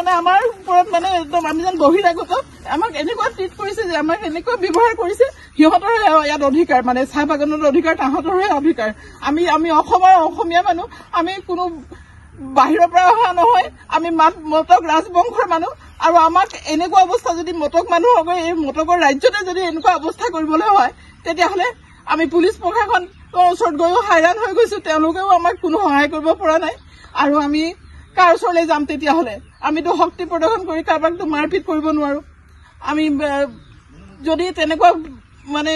মানে আমাৰ ওপৰত মানে একদম আমি যেন বহিৰাগত আমাক এনেকুৱা ট্ৰিট কৰিছে যে আমাক এনেকুৱা ব্যৱহাৰ কৰিছে সিহঁতৰ ইয়াত অধিকাৰ মানে চাহ বাগানৰ অধিকাৰ তাহাঁতৰহে অধিকাৰ আমি অসমৰ অসমীয়া মানুহ আমি কোনো বাহিৰৰ পৰা অহা নহয় আমি মটক ৰাজবংশৰ মানুহ আৰু আমাক এনেকুৱা অৱস্থা যদি মটক মানুহক এই মটকৰ ৰাজ্যতে যদি এনেকুৱা অৱস্থা কৰিবলৈ হয় তেতিয়াহ'লে আমি পুলিচ প্ৰশাসনৰ ওচৰত গৈও হাইৰাণ হৈ গৈছো তেওঁলোকেও আমাক কোনো সহায় কৰিব পৰা নাই আৰু আমি কাৰ ওচৰলৈ যাম তেতিয়াহ'লে আমিতো শক্তি প্ৰদৰ্শন কৰি কাৰোবাকতো মাৰপিট কৰিব নোৱাৰো আমি যদি তেনেকুৱা মানে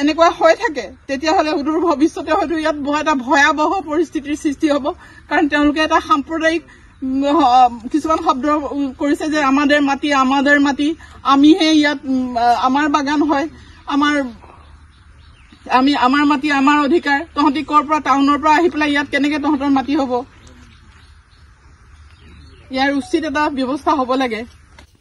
এনেকুৱা হৈ থাকে তেতিয়াহ'লে সুদূৰ ভৱিষ্যতে হয়তো ইয়াত এটা ভয়াৱহ পৰিস্থিতিৰ সৃষ্টি হ'ব কাৰণ তেওঁলোকে এটা সাম্প্ৰদায়িক কিছুমান শব্দ কৰিছে যে আমাদেৰ মাটি আমিহে ইয়াত আমাৰ বাগান হয় আমাৰ মাটি আমাৰ অধিকাৰ তহঁতি কৰ পৰা টাউনৰ পৰা আহি পেলাই ইয়াত কেনেকে তহঁতৰ মাটি হ'ব ইয়াৰ উচিত এটা ব্যৱস্থা হ'ব লাগে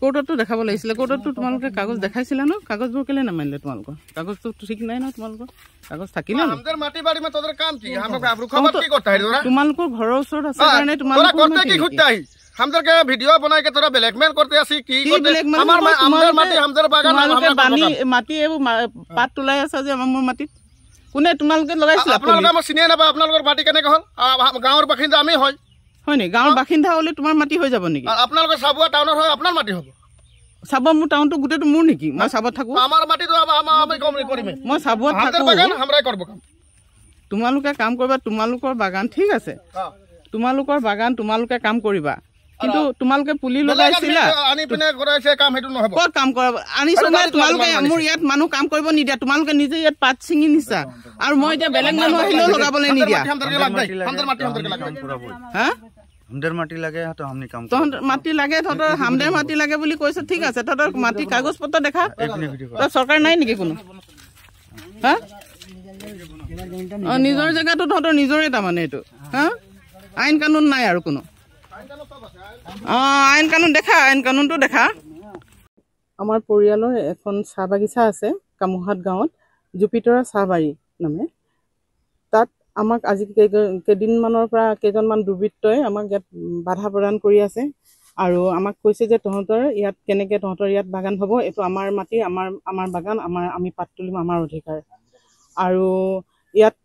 কোৰ্টতো দেখাব লাগিছিলে কোৰ্টতো তোমালোকে কাগজ দেখাইছিলা ন কাগজবোৰ কেলে নামানিলে তোমালোকৰ কাগজটো ঠিক নাই ন তোমালোকৰ কাগজ থাকিলে ন আমাদেৰ মাটি বাড়ি মে তোদেৰ কাম কি আমৰা আবৰুখাবাদ কি কৰতে হই তোৰা তোমালোকৰ ঘৰৰ ওচৰত আছে কাৰণে তোমালোকৰ করতে কি খুঁজতে হই हमदर के वीडियो बनाई के तोरा ब्लैकमेल करते आसी की करते हमर माटी हमदर बागान हमर बानी माटी एबो पात तुলাই আছে যে আমাৰ মাটিত কোনে তোমালোকে লগাইছিল আপোনালোকে মই চিনিয়ে নাপা আপোনালোকৰ মাটি কেনে হল গাঁৱৰ বাসিন্দা আমি হয় হয়নি গাঁৱৰ বাসিন্দা হলে তোমাৰ মাটি হৈ যাব নেকি আপোনালোকে সাবুৱা টাউনৰ হয় আপোনাৰ মাটি হ'ব সাবুৱা মোৰ টাউনটো গুটেটো মোৰ নেকি মই সাবুৱাত থাকো আমাৰ মাটিটো আমি কম কৰিম মই সাবুৱাত থাকো বাগান আমৰাই কৰব কাম তোমালোকে কাম কৰিবা তোমালোকৰ বাগান ঠিক আছে তোমালোকৰ বাগান তোমালোকে কাম কৰিবা কিন্তু তোমালোকে পুলি লগাইছিলা আনি পিনে কৰাইছে কাম হেতু নহব ক'ত কাম কৰা আনিছো মই তোমালোকে মোৰ ইয়াত মানুহ কাম কৰিব নিদিয়া তোমালোকে নিজে ইয়াত পাত ছিঙি নিছা আৰু মই এতিয়া বেলেগ মানুহ আহিলেও লগাবলৈ নিদিয়া हमदर হা हमदर माटी লাগে তো हमनी काम তহঁতৰ মাটি লাগে তহঁতৰ हमदर মাটি লাগে বুলি কৈছে ঠিক আছে তহঁতৰ মাটি কাগজ পত্ৰ দেখা তো চৰকাৰ নাই নেকি কোনো হা নিজৰ জায়গাটো তহঁতৰ নিজৰে তাৰ মানে এইটো হা আইন কানুন নাই আৰু কোনো আইন কানুন দেখা আইন কানুনটো দেখা আমাৰ পৰিয়ালৰ এখন চাহ বাগিচা আছে কামুহাট গাঁৱত জুপিতৰা চাহবাৰী নামে তাত আমাক আজি কেইদিনমানৰ পৰা কেইজনমান দুৰ্বৃত্তই আমাক ইয়াত বাধা প্ৰদান কৰি আছে আৰু আমাক কৈছে যে তহঁতৰ ইয়াত কেনেকৈ তহঁতৰ ইয়াত বাগান হ'ব এইটো আমাৰ মাটি আমাৰ বাগান আমি পাত তুলিম আমাৰ অধিকাৰ আৰু ইয়াত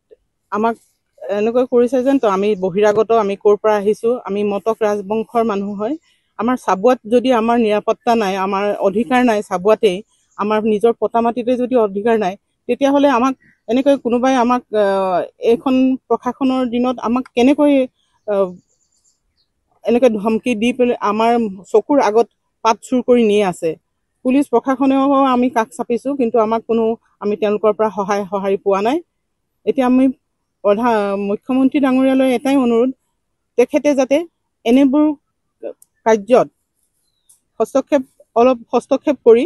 আমাক এনেকৈ কৰিছে যেন তো আমি বহিৰাগত আমি ক'ৰ পৰা আহিছোঁ আমি মটক ৰাজবংশৰ মানুহ হয় আমাৰ চাবুৱাত যদি আমাৰ নিৰাপত্তা নাই আমাৰ অধিকাৰ নাই চাবুৱাতেই আমাৰ নিজৰ পতা মাটিতে যদি অধিকাৰ নাই তেতিয়াহ'লে আমাক এনেকৈ কোনোবাই আমাক এইখন প্ৰশাসনৰ দিনত আমাক কেনেকৈ এনেকৈ ধমকি দি পেলাই আমাৰ চকুৰ আগত পাত চুৰ কৰি নিয়ে আছে পুলিচ প্ৰশাসনেও আমি কাষ চাপিছোঁ কিন্তু আমাক আমি তেওঁলোকৰ পৰা সঁহাৰি পোৱা নাই এতিয়া আমি মুখ্যমন্ত্ৰী ডাঙৰীয়ালৈ এটাই অনুৰোধ তেখেতে যাতে এনেবোৰ কাৰ্যত হস্তক্ষেপ কৰি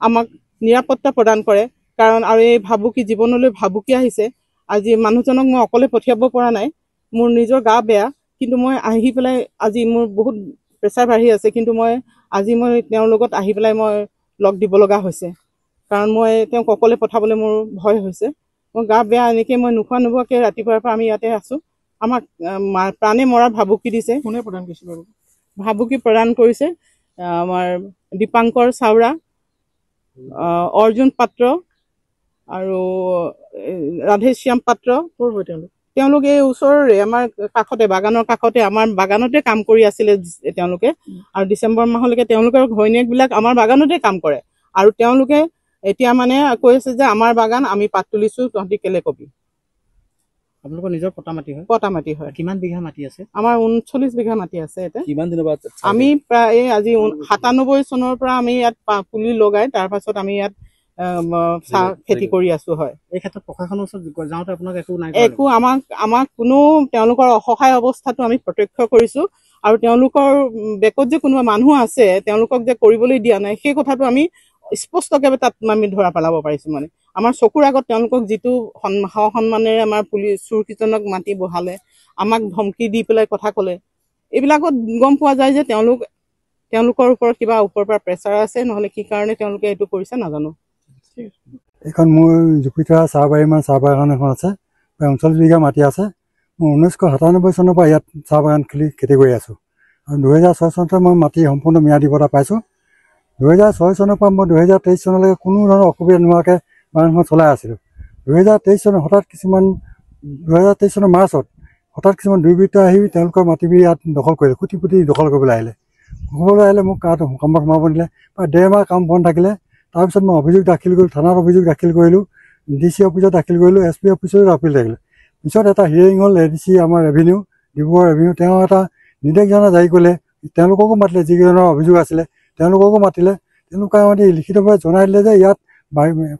আমাক নিৰাপত্তা প্ৰদান কৰে কাৰণ আৰু এই ভাবুকি জীৱনলৈ ভাবুকি আহিছে আজি মানুহজনক মই অকলে পঠিয়াব পৰা নাই মোৰ নিজৰ গা বেয়া কিন্তু মই আহি পেলাই আজি মোৰ বহুত প্ৰেছাৰ বাঢ়ি আছে কিন্তু আজি মই তেওঁৰ লগত আহি পেলাই মই লগ দিব লগা হৈছে কাৰণ মই তেওঁক অকলে পঠাবলৈ মোৰ ভয় হৈছে মই গা বেয়া এনেকৈ মই নোখোৱাকৈ ৰাতিপুৱাৰ পৰা আমি ইয়াতে আছোঁ আমাক প্ৰাণে মৰাৰ ভাবুকি দিছে কোনে প্ৰদান কৰিছে বাৰু ভাবুকি প্ৰদান কৰিছে আমাৰ দীপাংকৰ চাওৰা অৰ্জুন পাত্ৰ আৰু ৰাধেশ্যাম পাত্ৰ ক'ৰ হয় তেওঁলোকে এই ওচৰৰে আমাৰ কাষতে বাগানৰ কাষতে আমাৰ বাগানতে কাম কৰি আছিলে তেওঁলোকে আৰু ডিচেম্বৰ মাহলৈকে তেওঁলোকৰ ঘৈণীয়েকবিলাক আমাৰ বাগানতে কাম কৰে আৰু তেওঁলোকে এতিয়া মানে কৈছে যে আমাৰ বাগান আমি পাত তুলিছোঁ তহঁতি কেলে কবি আপোনালোকৰ নিজৰ পটা মাটি হয় কিমান বিঘা মাটি আছে আমাৰ 39 বিঘা মাটি আছে এতিয়া কিমান দিনৰ পৰা আমি প্ৰায় আজি 97 চনৰ পৰা আমি ইয়াত পুলি লগাই তাৰ পাছত আমি ইয়াত চাহ খেতি কৰি আছো হয় এই ক্ষেত্ৰত প্ৰশাসনৰ ওচৰত যাওঁতে আপোনাক একো আমাক কোনো তেওঁলোকৰ অসহায় অৱস্থাটো আমি প্ৰত্যক্ষ কৰিছো আৰু তেওঁলোকৰ বেকত যে কোনোবা মানুহ আছে তেওঁলোকক যে কৰিবলৈ দিয়া নাই সেই কথাটো আমি স্পষ্টকৈ তাত আমি ধৰা পেলাব পাৰিছো মানে আমাৰ চকুৰ আগত তেওঁলোকক যিটো সন্মানেৰে আমাৰ পুলিচ চুৰকিজনক মাতি বহালে আমাক ধমকি দি পেলাই কথা ক'লে এইবিলাকত গম পোৱা যায় যে তেওঁলোকৰ ওপৰত কিবা ওপৰৰ পৰা প্ৰেছাৰ আছে নহ'লে কি কাৰণে তেওঁলোকে এইটো কৰিছে নাজানো এখন মোৰ জুপিতৰা চাহবাৰী মানে চাহ বাগান এখন আছে প্ৰায় 39 বিঘা মাটি আছে মই 1997 চনৰ পৰা ইয়াত চাহ বাগান খেতি কৰি আছোঁ 2006 চনতে মই মাটি সম্পূৰ্ণ ম্যাদী বঁটা পাইছোঁ। 2006 চনৰ পৰা মই 2023 চনলৈকে কোনো ধৰণৰ অসুবিধা নোহোৱাকৈ বাগানখন চলাই আছিলোঁ। 2023 চনত 2023 চনৰ মাৰ্চত হঠাৎ কিছুমান দুৰ্বৃত্ত আহি তেওঁলোকৰ মাটিবোৰ ইয়াত দখল কৰিলে, খুটি পুটি দখল কৰিবলৈ আহিলে। মোক কামত সোমাব নিদিলে। প্ৰায় 1.5 মাহ কাম বন্ধ থাকিলে। তাৰপিছত মই অভিযোগ দাখিল কৰিলোঁ, থানাত অভিযোগ দাখিল কৰিলোঁ, DC অফিচত দাখিল কৰিলোঁ, SP অফিচতো আপিল থাকিলে। পিছত এটা হিয়াৰিং হ'ল, ADC আমাৰ ৰেভিনিউ, ডিব্ৰুগড় ৰেভিনিউ, তেওঁ এটা নিৰ্দেশনা জাৰি কৰিলে। তেওঁলোককো মাতিলে, যিকেইজনৰ অভিযোগ আছিলে তেওঁলোককো মাতিলে। তেওঁলোকে মাতি লিখিতভাৱে জনাই দিলে যে ইয়াত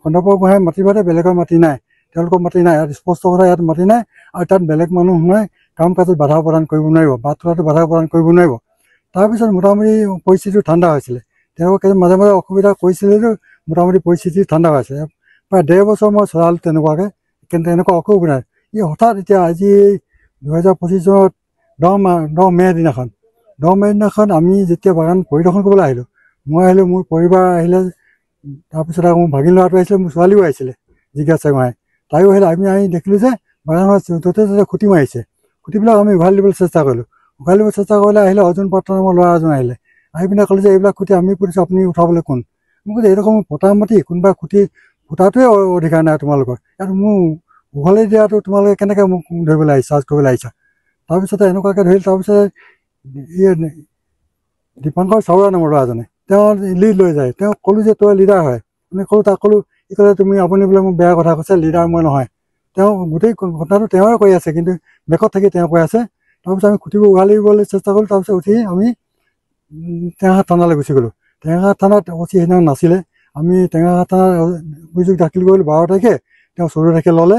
খণ্ডপৰ গোহাঁই মাটিৰ বাদে বেলেগৰ মাটি নাই, তেওঁলোকৰ মাটি নাই, ইয়াত স্পষ্ট কথা ইয়াত মাটি নাই, আৰু তাত বেলেগ মানুহ সোমাই কাম কাজত বাধা প্ৰদান কৰিব নোৱাৰিব, বাট তোলাটো বাধা প্ৰদান কৰিব নোৱাৰিব। তাৰপিছত মোটামুটি পৰিস্থিতিটো ঠাণ্ডা হৈছিলে। তেওঁলোকে মাজে মাজে অসুবিধা কৰিছিলেতো, মোটামুটি পৰিস্থিতি ঠাণ্ডা হৈছে। প্ৰায় 1.5 বছৰ মই চলালোঁ তেনেকুৱাকৈ, কিন্তু এনেকুৱা অসুবিধা নাই। হঠাৎ এতিয়া আজি 2025 চনত 10 মে দিনাখন আমি যেতিয়া বাগান পৰিদৰ্শন কৰিবলৈ আহিলোঁ, মই আহিলোঁ, মোৰ পৰিবাৰ আহিলে, তাৰপিছত আকৌ মোৰ ভাগিন ল'ৰাটো আহিছিলে, মোৰ ছোৱালীও আহিছিলে, জিজ্ঞাসা গোহাঁই, তাইও আহিলে। আমি আহি দেখিলোঁ যে বাগানৰ য'তে ত'তে খুটি মাৰিছে। খুটিবিলাক আমি উঘালি দিবলৈ চেষ্টা কৰিলোঁ। আহিলে অৰ্জুন পাত্ৰ নামৰ ল'ৰা এজন আহিলে, আহি পিনে ক'লে যে এইবিলাক খুটি আমি পুতিছোঁ, আপুনি উঠাবলৈ কোন? মোক কৈছে এইডোখৰ মোৰ পতা মাটি, কোনোবা খুটি ফুটাটোৱে অধিকাৰ নাই তোমালোকৰ, ইয়াত মোৰ উঘালি দিয়াটো তোমালোকে কেনেকৈ মোক ধৰিবলৈ আহিছা, চাৰ্জ কৰিবলৈ আহিছা? তাৰপিছতে এনেকুৱাকৈ ধৰিলে। তাৰপিছতে দীপাংকৰ চাউৰা নামৰ ল'ৰাজনে তেওঁ লিড লৈ যায়। তেওঁ ক'লোঁ যে তই লিডাৰ হয়, তাক ক'লোঁ, কি ক'লে আপুনি বোলে মোক বেয়া কথা কৈছে, লিডাৰ মই নহয়। তেওঁ গোটেই ঘটনাটো তেওঁৰে কৈ আছে, কিন্তু বেকত থাকি তেওঁ কৈ আছে। তাৰপিছত আমি খুটিবোৰ উঘালিবলৈ চেষ্টা কৰিলোঁ। তাৰপিছত উঠি আমি টেঙাখাট থানালৈ গুচি গ'লোঁ। টেঙাখাট থানাত অচি সেইদিনা নাছিলে। আমি টেঙাখাট থানাত অভিযোগ দাখিল কৰিলোঁ 12 তাৰিখে, তেওঁ 14 তাৰিখে ল'লে।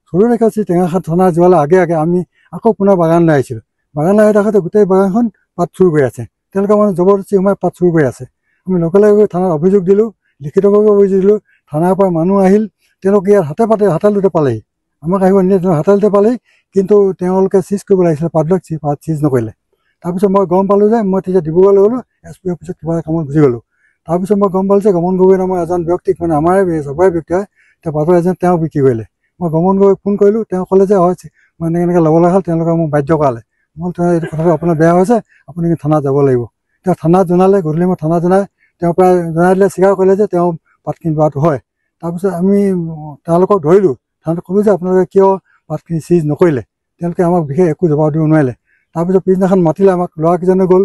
14 তাৰিখে অচি টেঙাখাট থানা যোৱালে আগে আমি আকৌ পুনৰ বাগানলৈ আহিছিলোঁ। বাগানলৈ আহি থাকোঁতে গোটেই বাগানখন পাত চুৰ কৰি আছে। তেওঁলোকে মানে জবৰদস্তি সোমাই পাত চুৰ কৰি আছে। আমি লগে লগে গৈ থানাত অভিযোগ দিলোঁ, লিখিতভাৱে অভিযোগ দিলোঁ। থানাৰ পৰা মানুহ আহিল, তেওঁলোকে ইয়াত হাতে পালেহি, আমাক আহিব নিদিয়ে, হাতে পালেহি, কিন্তু তেওঁলোকে চিজ কৰিব লাগিছিলে, পাতবিলাক চিজ নকৰিলে। তাৰপিছত মই গম পালোঁ যে, মই তেতিয়া ডিব্ৰুগড়লৈ গ'লোঁ, SP অফিচত কিবা কামত গুচি গ'লোঁ। তাৰপিছত মই গম পালোঁ যে গমন গগৈ নামৰ এজন ব্যক্তিক, মানে আমাৰ চবৰে ব্যক্তি হয়, তেওঁ পাতৰ এজেণ্ট, তেওঁ বিক্ৰী কৰিলে। মই গমন গগৈক ফোন কৰিলোঁ, তেওঁ ক'লে যে হয় মই এনেকৈ ল'ব লগা হ'ল, তেওঁলোকে মোক বাধ্য কৰালে। মই এইটো কথাটো আপোনাৰ বেয়া হৈছে, আপুনি থানাত যাব লাগিব। তেওঁ থানাত জনালে, গধূলি মই থানাত জনাই, তেওঁ প্ৰায় জনাই দিলে, স্বীকাৰ কৰিলে যে তেওঁ পাতখিনি লোৱাটো হয়। তাৰপিছত আমি তেওঁলোকক ধৰিলোঁ, থানাত ক'লোঁ যে আপোনালোকে কিয় পাতখিনি চিজ নকৰিলে? তেওঁলোকে আমাক বিশেষ একো জবাব দিব নোৱাৰিলে। তাৰপিছত পিছদিনাখন মাতিলে আমাক, ল'ৰাকেইজনে গ'ল,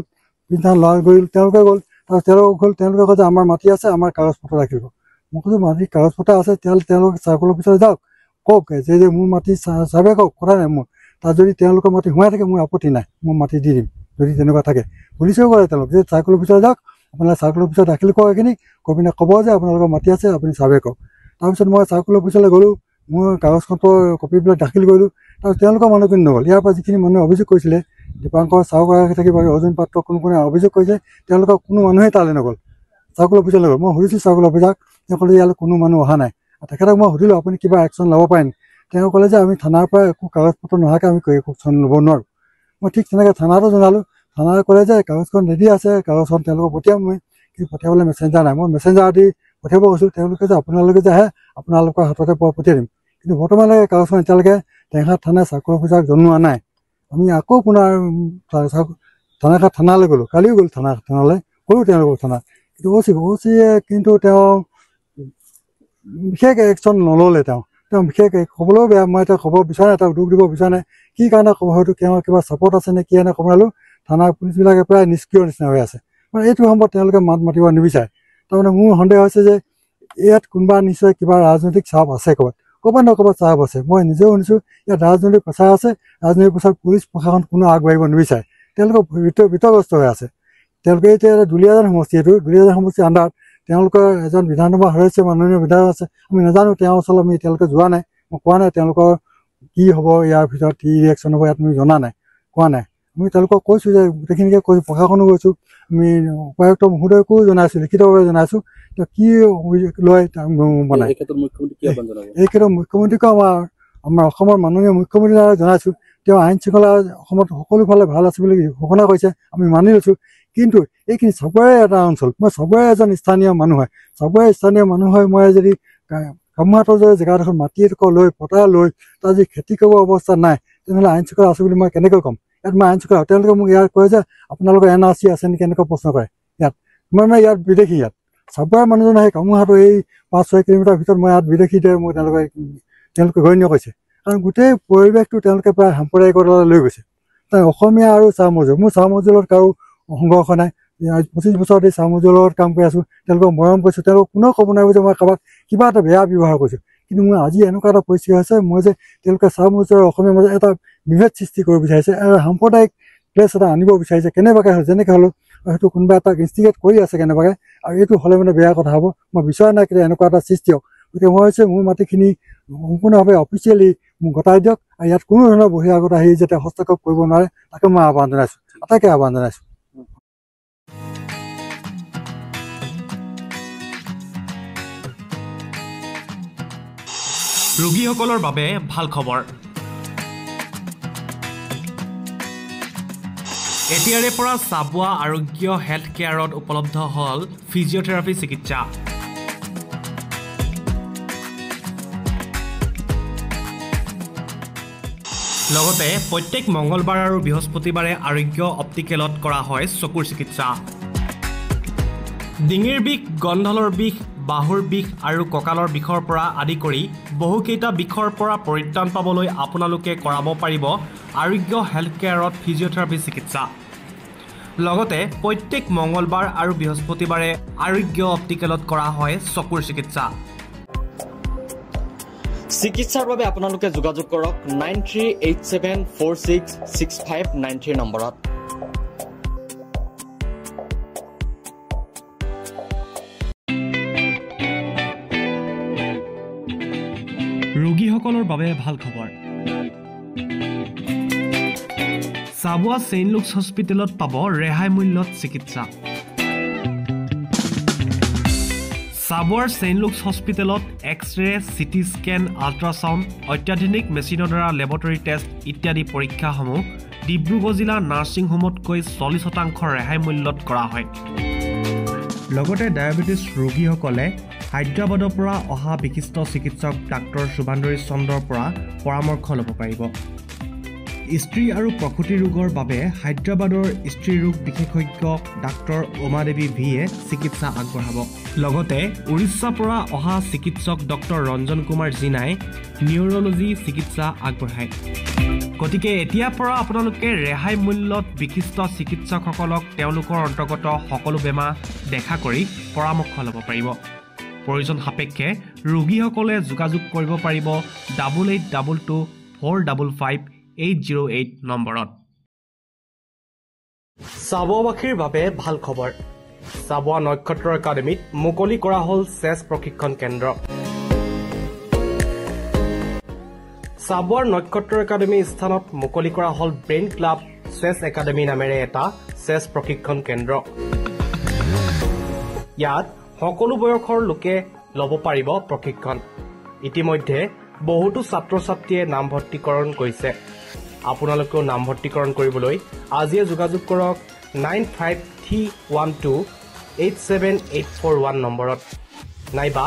পিছদিনাখন ল'ৰা গ'ল, তেওঁলোকে গ'ল। তাৰপিছত তেওঁলোকে কয় যে আমাৰ মাটি আছে, আমাৰ কাগজ পত্ৰ ৰাখিব। মই কৈছোঁ মাটিৰ কাগজ পত্ৰ আছে, তেতিয়াহ'লে তেওঁলোকে চাৰ্কল অফিচলৈ যাওক, কওক যে মোৰ মাটি চাৰ্ভে কওক, কথা নাই মোৰ। তাত যদি তেওঁলোকৰ মাটি সোমাই থাকে মোৰ আপত্তি নাই, মই মাটি দি দিম যদি তেনেকুৱা থাকে। পুলিচেও কৰে তেওঁলোক যে চাৰ্কল অফিচলৈ যাওক, আপোনালোকে চাৰ্কল অফিচত দাখিল কৰক, এইখিনি কৈ পিনে ক'ব যে আপোনালোকৰ মাটি আছে, আপুনি চাৰ্ভে কৰক। তাৰপিছত মই চাৰ্কল অফিচলৈ গ'লোঁ, মোৰ কাগজ পত্ৰৰ কপিবিলাক দাখিল কৰিলোঁ। তাৰপিছত তেওঁলোকৰ মানুহখিনি নগ'ল। ইয়াৰ পৰা যিখিনি মানুহে অভিযোগ কৰিছিলে, দীপাংকৰ চাউৰা থাকিব, অৰ্জুন পাত্ৰ, কোনে অভিযোগ কৰিছে, তেওঁলোকৰ কোনো মানুহেই তালৈ নগ'ল, চাৰ্কল অফিচলৈ গ'ল। মই সুধিছোঁ চাৰ্কল অফিচাৰক, তেওঁ ক'লে ইয়ালৈ কোনো মানুহ অহা নাই। তেখেতক মই সুধিলোঁ আপুনি কিবা একশ্যন ল'ব পাৰে নেকি? তেওঁ ক'লে যে আমি থানাৰ পৰা একো কাগজ পত্ৰ নোহোৱাকৈ আমি একশ্যন ল'ব নোৱাৰোঁ। মই ঠিক তেনেকৈ থানাতো জনালোঁ। থানাই ক'লে যে কাগজখন ৰেডি আছে, কাগজখন তেওঁলোকক পঠিয়াম, মই কিন্তু পঠিয়াবলৈ মেছেঞ্জাৰ নাই। মই মেছেঞ্জাৰ দি পঠিয়াব কৈছোঁ, তেওঁলোকে যে আপোনালোকে যে আহে আপোনালোকৰ হাততে পঠিয়াই দিম, কিন্তু বৰ্তমানলৈকে কাগজখন এতিয়ালৈকে টেঙাখাট থানাই চাৰ্কল অফিচাৰক জনোৱা নাই। আমি আকৌ পুনৰ টেঙাখাট থানালৈ গ'লোঁ, কালিও গ'লোঁ থানালৈ, ক'লোঁ তেওঁলোকক থানাত, কিন্তু অচিয়ে কিন্তু তেওঁ বিশেষ একশ্যন নল'লে। তেওঁ বিশেষ ক'বলৈও বেয়া, মই এতিয়া ক'ব বিচৰা নাই, তেওঁক দুখ দিব বিচৰা নাই, কি কাৰণে ক'ব, হয়তো তেওঁৰ কিবা ছাপৰ্ট আছে নে কি এনে ক'ব নোৱাৰিলোঁ। থানাৰ পুলিচবিলাকে প্ৰায় নিষ্ক্ৰিয় নিচিনা হৈ আছে, মানে এইটো সময়ত তেওঁলোকে মাত মাতিব নিবিচাৰে। তাৰমানে মোৰ সন্দেহ হৈছে যে ইয়াত কোনোবা নিশ্চয় কিবা ৰাজনৈতিক চাপ আছে, ক'ৰবাত নহয় ক'ৰবাত চাপ আছে। মই নিজেও শুনিছোঁ ইয়াত ৰাজনৈতিক প্ৰেছাৰ আছে, ৰাজনৈতিক প্ৰেছাৰ পুলিচ প্ৰশাসন কোনো আগবাঢ়িব নিবিচাৰে, তেওঁলোকৰ বিতগ্ৰস্ত হৈ আছে। তেওঁলোকে এতিয়া দুলীয়াজান সমষ্টি, এইটো দুলীয়াজান সমষ্টিৰ আণ্ডাৰত তেওঁলোকৰ এজন বিধানসভা সদস্য, মাননীয় বিধায়ক আছে, আমি নাজানো, তেওঁৰ ওচৰত আমি এতিয়ালৈকে যোৱা নাই, মই কোৱা নাই তেওঁলোকৰ কি হ'ব, ইয়াৰ ভিতৰত কি ৰিয়েকশ্যন হ'ব, ইয়াত আমি জনা নাই, কোৱা নাই। আমি তেওঁলোকক কৈছোঁ যে গোটেইখিনিকে কৈছোঁ, প্ৰশাসনো গৈছোঁ, আমি উপায়ুক্ত মহোদয়কো জনাইছোঁ, লিখিতভাৱে জনাইছোঁ, তেওঁ কি লয় বনায়। এই ক্ষেত্ৰত মুখ্যমন্ত্ৰীকো আমাৰ অসমৰ মাননীয় মুখ্যমন্ত্ৰী জনাইছোঁ, তেওঁ আইন শৃংখলা অসমত সকলো ফালে ভাল আছে বুলি ঘোষণা কৰিছে, আমি মানি লৈছোঁ। কিন্তু এইখিনি চবৰে এটা অঞ্চল, মই চবৰে এজন স্থানীয় মানুহ হয়, চবৰে স্থানীয় মানুহ হয়, মই যদি কামহাটৰ যদি জেগাডোখৰ মাটি এডোখৰ লৈ পতা লৈ তাত যদি খেতি কৰিব অৱস্থা নাই, তেনেহ'লে আইন শৃংখলা আছে বুলি মই কেনেকৈ ক'ম? ইয়াত মই আইন শৃংখলা তেওঁলোকে মোক ইয়াত কয় যে আপোনালোকৰ NRC আছে নেকি এনেকুৱা প্ৰশ্ন কৰে ইয়াত মই মানে ইয়াত বিদেশী ইয়াত চাবুৱাৰ মানুহজন আহি কামুহাটো এই 5-6 কিলোমিটাৰ ভিতৰত মই ইয়াত বিদেশীতে মোক তেওঁলোকে গণ্য কৰিছে কাৰণ গোটেই পৰিৱেশটো তেওঁলোকে প্ৰায় সাম্প্ৰদায়িকতালৈ লৈ গৈছে অসমীয়া আৰু চাহ মজুল মোৰ চাহ মজুলত কাৰো সংঘৰ্ষ নাই 25 বছৰত এই চাহ মজুলৰ লগত কাম কৰি আছো তেওঁলোকক মৰম কৰিছো তেওঁলোকক কোনেও ক'ব নোৱাৰিব যে মই কাৰোবাক কিবা এটা বেয়া ব্যৱহাৰ কৰিছো কিন্তু মই আজি এনেকুৱা এটা পৰিস্থিতি হৈছে মই যে তেওঁলোকে চাহ মজুল আৰু অসমীয়া মাজত এটা বিভেদ সৃষ্টি কৰিব বিচাৰিছে আৰু সাম্প্ৰদায়িক প্লেচ এটা আনিব বিচাৰিছে কেনেবাকৈ যেনেকৈ হ'লেও হয়তো কোনোবা এটা ইনষ্টিগেট কৰি আছে কেনেবাকৈ আৰু এইটো হ'লে মানে বেয়া কথা হ'ব মই বিচৰা নাই কেতিয়া এনেকুৱা এটা সৃষ্টি হওক গতিকে মই হৈছে মোৰ মাটিখিনি সম্পূৰ্ণভাৱে অফিচিয়েলি মোক গতাই দিয়ক আৰু ইয়াত কোনো ধৰণৰ বহিৰাগত আহি যাতে হস্তক্ষেপ কৰিব নোৱাৰে তাকে মই আহ্বান জনাইছোঁ আটাইকে আহ্বান জনাইছোঁ ৰোগীসকলৰ বাবে ভাল খবৰ এতিয়াৰে পৰা চাবুৱা আৰোগ্য হেল্থ কেয়াৰত উপলব্ধ হ'ল ফিজিঅথেৰাপি চিকিৎসা লগতে প্ৰত্যেক মঙ্গলবাৰ আৰু বৃহস্পতিবাৰে আৰোগ্য অপটিকেলত কৰা হয় চকুৰ চিকিৎসা ডিঙিৰ বিষ গন্ধলৰ বিষ বাহুৰ বিষ আৰু কঁকালৰ বিষৰ পৰা আদি কৰি বহুকেইটা বিষৰ পৰা পৰিত্ৰাণ পাবলৈ আপোনালোকে কৰাব পাৰিব আৰোগ্য হেল্থ কেয়াৰত ফিজিঅথেৰাপি চিকিৎসা লগতে প্ৰত্যেক মঙ্গলবাৰ আৰু বৃহস্পতিবাৰে আৰোগ্য অপটিকেলত কৰা হয় চকুৰ চিকিৎসা চিকিৎসাৰ বাবে আপোনালোকে যোগাযোগ কৰক 9387466593 নম্বৰত ৰোগীসকলৰ বাবে ভাল খবৰ চাবুৱা ছেইণ্ট লুকছ হস্পিটেলত পাব ৰেহাই মূল্যত চিকিৎসা চাবুৱাৰ ছেইণ্ট লুকছ হস্পিটেলত এক্স-ৰে চিটি স্কেন আল্ট্ৰাছাউণ্ড অত্যাধুনিক মেচিনৰ দ্বাৰা লেবৰেটৰী টেষ্ট ইত্যাদি পৰীক্ষাসমূহ ডিব্ৰুগড় জিলা নাৰ্ছিং হোমতকৈ 40% ৰেহাই মূল্যত কৰা হয় লগতে ডায়েবেটিছ ৰোগীসকলে হায়দৰাবাদৰ পৰা অহা বিশিষ্ট চিকিৎসক ডাক্তৰ শুভান্দৰী চন্দ্ৰৰ পৰা পৰামৰ্শ ল'ব পাৰিব স্ত্ৰী আৰু প্ৰসূতি ৰোগৰ বাবে হায়দৰাবাদৰ স্ত্ৰী ৰোগ বিশেষজ্ঞ ডাক্তৰ উমা দেৱী ভিয়ে চিকিৎসা আগবঢ়াব লগতে উৰিষ্যাৰ পৰা অহা চিকিৎসক ডক্টৰ ৰঞ্জন কুমাৰ জিনাই নিউৰলজি চিকিৎসা আগবঢ়ায় গতিকে এতিয়াৰ পৰা আপোনালোকে ৰেহাই মূল্যত বিশিষ্ট চিকিৎসকসকলক তেওঁলোকৰ অন্তৰ্গত সকলো বেমাৰ দেখা কৰি পৰামৰ্শ ল'ব পাৰিব প্ৰয়োজন সাপেক্ষে ৰোগীসকলে যোগাযোগ কৰিব পাৰিব 8822455808 নম্বৰত চাবুৱাবাসীৰ বাবে ভাল খবৰ চাবুৱা নক্ষত্ৰ একাডেমীত মুকলি কৰা হ'ল চেছ প্ৰশিক্ষণ কেন্দ্ৰ চাবুৱাৰ নক্ষত্ৰ একাডেমী স্থানত মুকলি কৰা হ'ল ব্ৰেইন ক্লাব চেছ একাডেমী নামেৰে এটা চেছ প্ৰশিক্ষণ কেন্দ্ৰ ইয়াত সকলো বয়সৰ লোকে ল'ব পাৰিব প্ৰশিক্ষণ ইতিমধ্যে বহুতো ছাত্ৰ-ছাত্ৰীয়ে নামভৰ্তিকৰণ কৰিছে আপোনালোকেও নামভৰ্তিকৰণ কৰিবলৈ আজিয়ে যোগাযোগ কৰক 9531287841 নম্বৰত নাইবা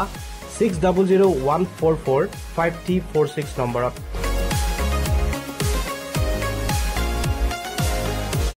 6001445346 নম্বৰত